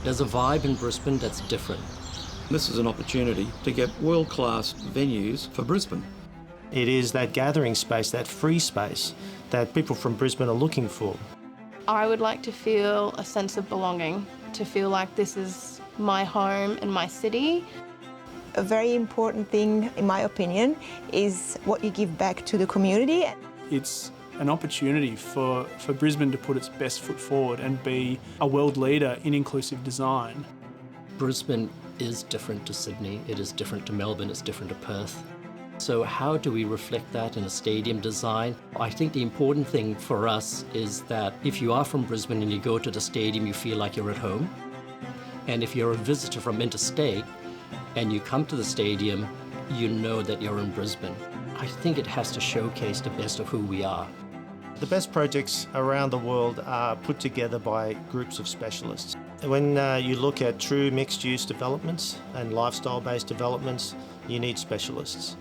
There's a vibe in Brisbane that's different. This is an opportunity to get world-class venues for Brisbane. It is that gathering space, that free space that people from Brisbane are looking for. I would like to feel a sense of belonging, to feel like this is my home and my city. A very important thing, in my opinion, is what you give back to the community. It's an opportunity for Brisbane to put its best foot forward and be a world leader in inclusive design. Brisbane is different to Sydney, it is different to Melbourne, it's different to Perth. So how do we reflect that in a stadium design? I think the important thing for us is that if you are from Brisbane and you go to the stadium, you feel like you're at home. And if you're a visitor from interstate and you come to the stadium, you know that you're in Brisbane. I think it has to showcase the best of who we are. The best projects around the world are put together by groups of specialists. When you look at true mixed-use developments and lifestyle-based developments, you need specialists.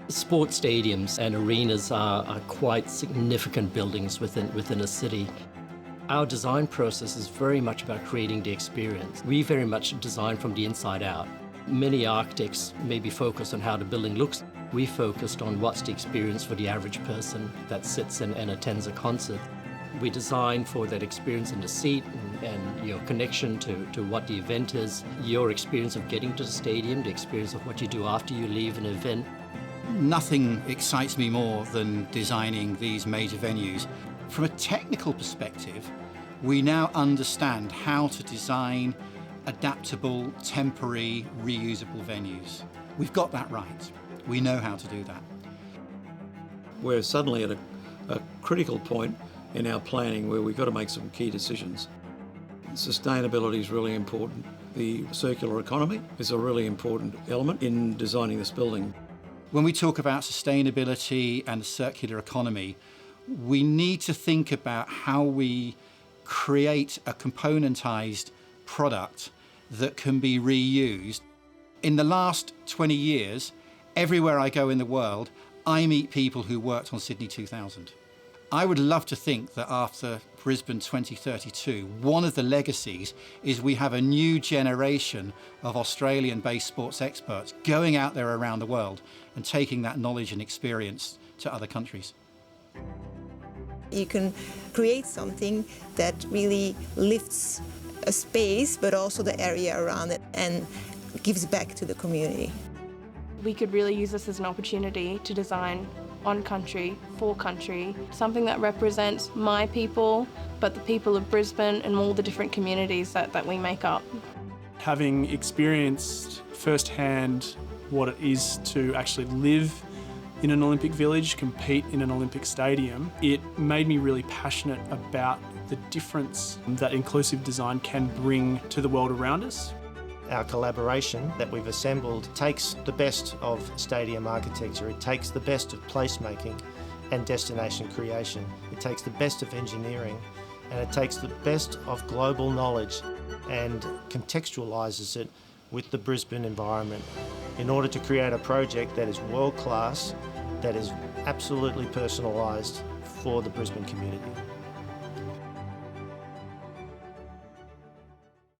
Sports stadiums and arenas are quite significant buildings within a city. Our design process is very much about creating the experience. We very much design from the inside out. Many architects maybe focus on how the building looks. We focused on what's the experience for the average person that sits and attends a concert. We design for that experience in the seat and your connection to what the event is, your experience of getting to the stadium, the experience of what you do after you leave an event. Nothing excites me more than designing these major venues. From a technical perspective, we now understand how to design adaptable, temporary, reusable venues. We've got that right. We know how to do that. We're suddenly at a critical point in our planning where we've got to make some key decisions. Sustainability is really important. The circular economy is a really important element in designing this building. When we talk about sustainability and the circular economy, we need to think about how we create a componentized product that can be reused. In the last 20 years, everywhere I go in the world, I meet people who worked on Sydney 2000. I would love to think that after Brisbane 2032, one of the legacies is we have a new generation of Australian-based sports experts going out there around the world and taking that knowledge and experience to other countries. You can create something that really lifts a space, but also the area around it, and gives back to the community. We could really use this as an opportunity to design on country, for country, something that represents my people, but the people of Brisbane and all the different communities that we make up. Having experienced firsthand what it is to actually live in an Olympic village, compete in an Olympic stadium, it made me really passionate about the difference that inclusive design can bring to the world around us. Our collaboration that we've assembled takes the best of stadium architecture, it takes the best of placemaking and destination creation, it takes the best of engineering, and it takes the best of global knowledge and contextualises it with the Brisbane environment in order to create a project that is world-class, that is absolutely personalised for the Brisbane community.